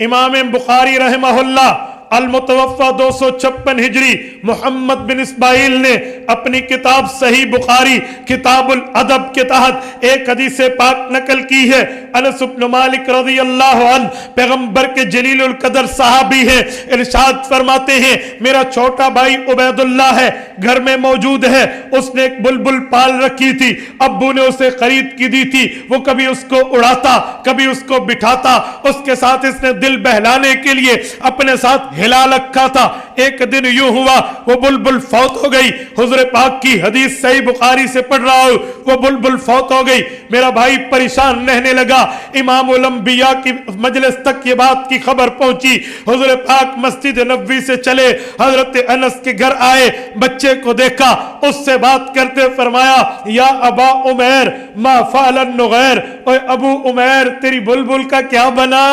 इमाम बुखारी रहमहुल्लाह अल-मुतवफ़्फ़ा 256 हिजरी मोहम्मद बिन इस्माइल ने अपनी किताब सही बुखारी किताबुल अदब के तहत एक हदीस पाक नकल की है। अनस इब्न मालिक रज़ियल्लाहु अन्हु पैगंबर के जलीलुल कदर सहाबी है, इरशाद फरमाते हैं मेरा छोटा भाई उबैदुल्लाह है, घर में मौजूद है, उसने एक बुलबुल पाल रखी थी, अब्बू ने उसे खरीद की दी थी, वो कभी उसको उड़ाता कभी उसको बिठाता, उसके साथ इसने दिल बहलाने के लिए अपने साथ हिला रखा था। एक दिन यूं हुआ वो बुलबुल फौत हो गई, हुजूर पाक की हदीस सही बुखारी से पढ़ रहा हूं, वो बुलबुल फौत हो गई, मेरा भाई परेशान रहने लगा। इमाम उल अंबिया की मजलिस तक ये बात की खबर पहुंची, हुजूर पाक मस्जिद नबवी से चले, हजरत अनस के घर आए, बच्चे को देखा, उससे बात करते फरमाया या अबा उमैर मा फ़अलन नुगैर, ओए अबू उमैर तेरी बुलबुल का क्या बना।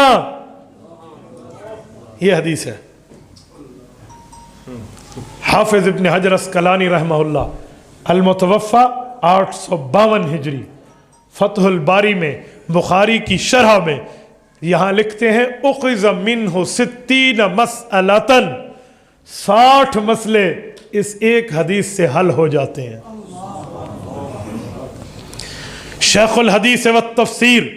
ये हदीस है। हाफिज इब्न हजर अस्कलानी रहमहुल्लाह अल-मुतवफ़्फ़ा 852 हिजरी फतहुल बारी में बुखारी की शरह में यहाँ लिखते हैं उख़िज़ मिन्हु 60 मसअलतन, 60 मसले इस एक हदीस से हल हो जाते हैं। शेखुल हदीस व तफसीर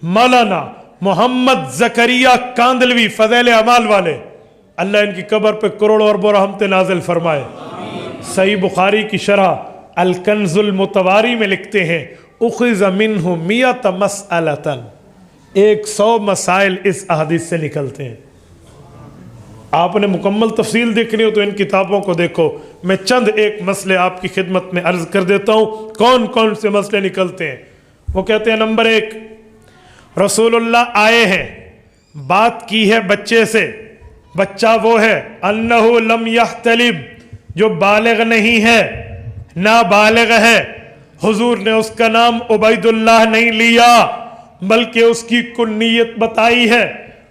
मौलाना मोहम्मद ज़करिया कांदलवी फ़ज़ैल अमाल वाले, अल्लाह इनकी कब्र पे करोड़ों अरबों रहमतें नाज़िल फरमाए, सही बुखारी की शरह अल कंज़ुल मुतवारी में लिखते हैं उख़िज़ मिन्हु मियत मसअलतन, 100 मसाइल इस अहदीस से निकलते हैं। आपने मुकम्मल तफसील देखनी हो तो इन किताबों को देखो। मैं चंद एक मसले आपकी खिदमत में अर्ज कर देता हूँ कौन कौन से मसले निकलते हैं। वो कहते हैं नंबर 1, रसूलुल्लाह आए हैं, बात की है बच्चे से, बच्चा वो है अन्नहु लम यहतलिम, जो बालिग नहीं है, नाबालिग है। हुजूर ने उसका नाम उबैदुल्लाह नहीं लिया बल्कि उसकी कुन्नियत बताई है।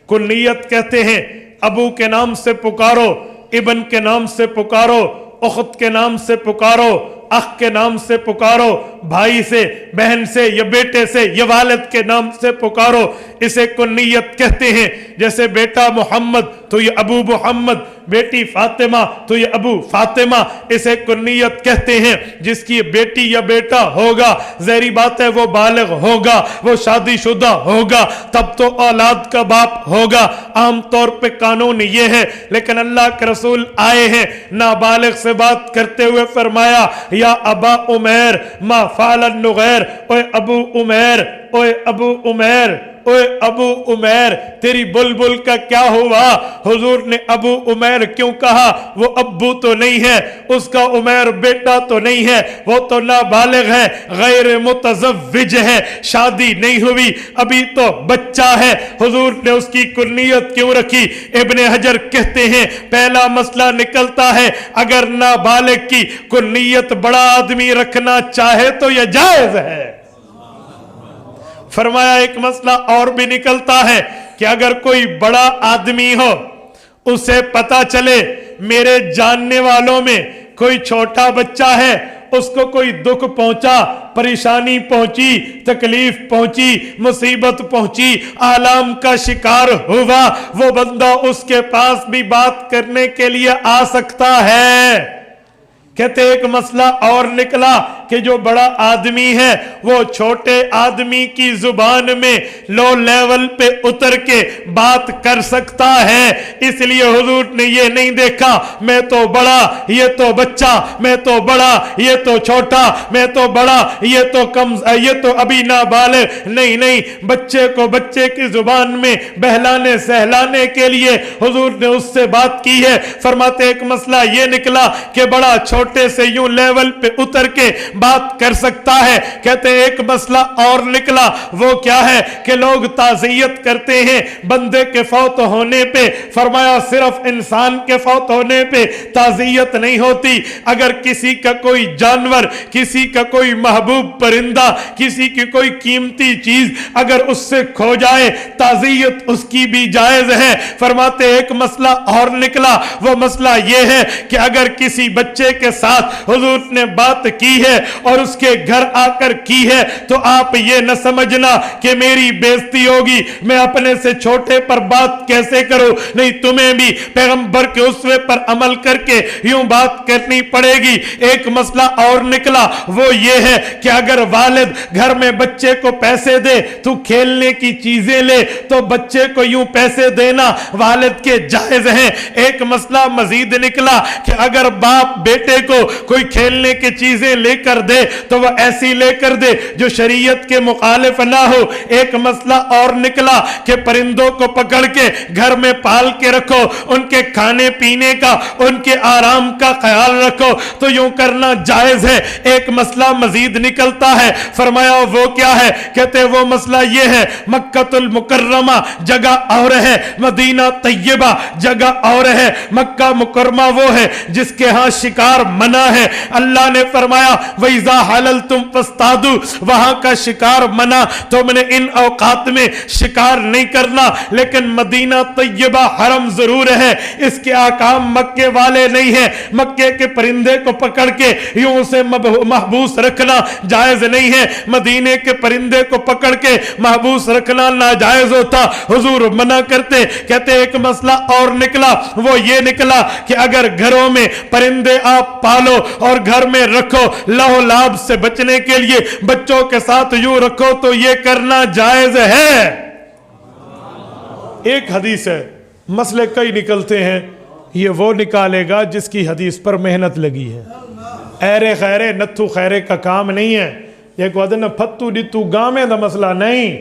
कुन्नियत कहते हैं अबू के नाम से पुकारो, इब्न के नाम से पुकारो, उख्त के नाम से पुकारो, अख के नाम से पुकारो, भाई से, बहन से या बेटे से या वालिद के नाम से पुकारो, इसे कुन्नियत कहते हैं। जैसे बेटा मोहम्मद तो ये अबू मोहम्मद, बेटी फातिमा तो ये अबू फातिमा, इसे कुन्नियत कहते हैं। जिसकी बेटी या बेटा होगा ज़ाहिरी बात है वो बालिग होगा, वो शादीशुदा होगा, तब तो औलाद का बाप होगा। आम तौर पे कानून ये है, लेकिन अल्लाह के रसूल आए हैं, नाबालिग से बात करते हुए फरमाया या अबा उमैर मा फ़अलन नुगैर, ओए अबू उमैर, ओए अबू उमैर, ओए अबू उमैर तेरी बुलबुल का क्या हुआ। हुजूर ने अबू उमैर क्यों कहा, वो अब्बू तो नहीं है, उसका उमैर बेटा तो नहीं है, वो तो नाबालिग है, गैर मुतज़व्विज है, शादी नहीं हुई, अभी तो बच्चा है। हुजूर ने उसकी कुन्नियत क्यों रखी। इब्ने हजर कहते हैं पहला मसला निकलता है अगर नाबालिग की कुन्नियत बड़ा आदमी रखना चाहे तो यह जायज है। फरमाया एक मसला और भी निकलता है कि अगर कोई बड़ा आदमी हो, उसे पता चले मेरे जानने वालों में कोई छोटा बच्चा है, उसको कोई दुख पहुंचा, परेशानी पहुंची, तकलीफ पहुंची, मुसीबत पहुंची, आलाम का शिकार हुआ, वो बंदा उसके पास भी बात करने के लिए आ सकता है। कहते एक मसला और निकला कि जो बड़ा आदमी है वो छोटे आदमी की जुबान में लो लेवल पे उतर के बात कर सकता है। इसलिए हुजूर ने ये नहीं देखा मैं तो बड़ा ये तो बच्चा, मैं तो बड़ा ये तो छोटा, मैं तो बड़ा ये तो कम, ये तो अभी नाबालिग, नहीं नहीं, बच्चे को बच्चे की जुबान में बहलाने सहलाने के लिए हुजूर ने उससे बात की है। फरमाते एक मसला ये निकला कि बड़ा छोटे से यूं लेवल पे उतर के बात कर सकता है। कहते हैं एक मसला और निकला, वो क्या है कि लोग ताज़ियत करते हैं बंदे के फौत होने पे। फरमाया सिर्फ इंसान के फौत होने पे ताज़ियत नहीं होती, अगर किसी का कोई जानवर, किसी का कोई महबूब परिंदा, किसी की कोई कीमती चीज अगर उससे खो जाए ताज़ियत उसकी भी जायज है। फरमाते एक मसला और निकला, वो मसला ये है कि अगर किसी बच्चे के ساتھ حضور نے بات کی ہے اور اس کے گھر آ کر کی ہے تو آپ یہ نہ سمجھنا کہ میری بےزتی ہوگی، میں اپنے سے چھوٹے پر بات کیسے کروں، نہیں، تمہیں بھی پیغمبر کے اسوے پر عمل کر کے یوں بات کرنی پڑے گی۔ ایک مسئلہ اور نکلا، وہ یہ ہے کہ اگر والد گھر میں بچے کو پیسے دے، تو کھیلنے کی چیزیں لے، تو بچے کو یوں پیسے دینا والد کے جائز ہیں۔ ایک مسئلہ مزید نکلا کہ اگر باپ بیٹے کو کوئی کھیلنے کی چیزیں لے کر دے تو وہ ایسی لے کر دے جو شریعت کے مخالف نہ ہو۔ ایک مسئلہ اور نکلا کہ پرندوں کو پکڑ کے گھر میں پال کے رکھو، ان کے کھانے پینے کا، ان کے آرام کا خیال رکھو، تو یوں کرنا جائز ہے۔ ایک مسئلہ مزید نکلتا ہے، فرمایا وہ کیا ہے؟ کہتے وہ مسئلہ یہ ہے، مکہ المکرمہ جگہ اور ہے، مدینہ طیبہ جگہ اور ہے۔ مکہ مکرمہ وہ ہے جس کے ہاں شکار منع ہے، اللہ نے فرمایا وَإِذَا حَلَلْتُمْ فَاصْطَادُوا، وہاں کا شکار منع، تو میں نے ان اوقات میں شکار نہیں کرنا، لیکن مدینہ طیبہ حرم ضرور ہے، اس کے احکام مکے والے نہیں ہیں۔ مکے کے پرندے کو پکڑ کے یوں اسے محبوس رکھنا جائز نہیں ہے، مدینے کے پرندے کو پکڑ کے محبوس رکھنا ناجائز ہوتا، حضور منع کرتے۔ کہتے ایک مسئلہ اور نکلا، وہ یہ نکلا کہ اگر گھروں میں پرندے آپ پالو اور گھر میں رکھو، لہو لعب سے بچنے کے لیے بچوں کے ساتھ یوں رکھو، تو یہ کرنا جائز ہے۔ ایک حدیث ہے، مسئلے کئی نکلتے ہیں، یہ وہ نکالے گا جس کی حدیث پر محنت لگی ہے۔ ایرے خیرے نتھو خیرے کا کام نہیں ہے، یہ کو ادھن پھتو ڈتو گامے دا مسئلہ نہیں،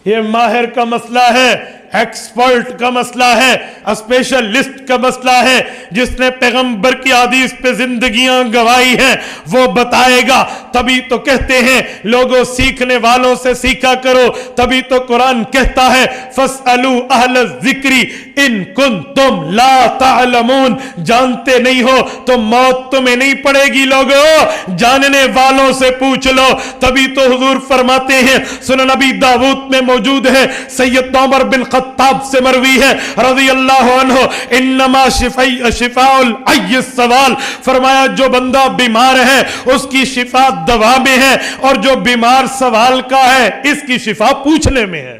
یہ ماہر کا مسئلہ ہے، ایکسپرٹ کا مسئلہ ہے، اسپیشلسٹ کا مسئلہ ہے، جس نے پیغمبر کی حدیث پہ زندگیاں گوائی ہیں، وہ بتائے گا۔ تبھی تو کہتے ہیں لوگوں سیکھنے والوں سے سیکھا کرو، تبھی تو قرآن کہتا ہے فَاسْأَلُوا أَهْلَ الذِّكْرِ إِن كُنتُمْ لَا تَعْلَمُونَ، جانتے نہیں ہو تو موت تمہیں نہیں پڑے گی، لوگوں جاننے والوں سے پوچھ لو۔ تبھی تو حضور فرماتے ہیں، سنن نبی داؤد میں موجود ہے، سید عمر بن خطاب سے مروی ہے رضی اللہ عنہ، انما شفاء العی السوال، فرمایا جو بندہ بیمار ہے اس کی شفا دوا میں ہے، اور جو بیمار سوال کا ہے اس کی شفا پوچھنے میں ہے۔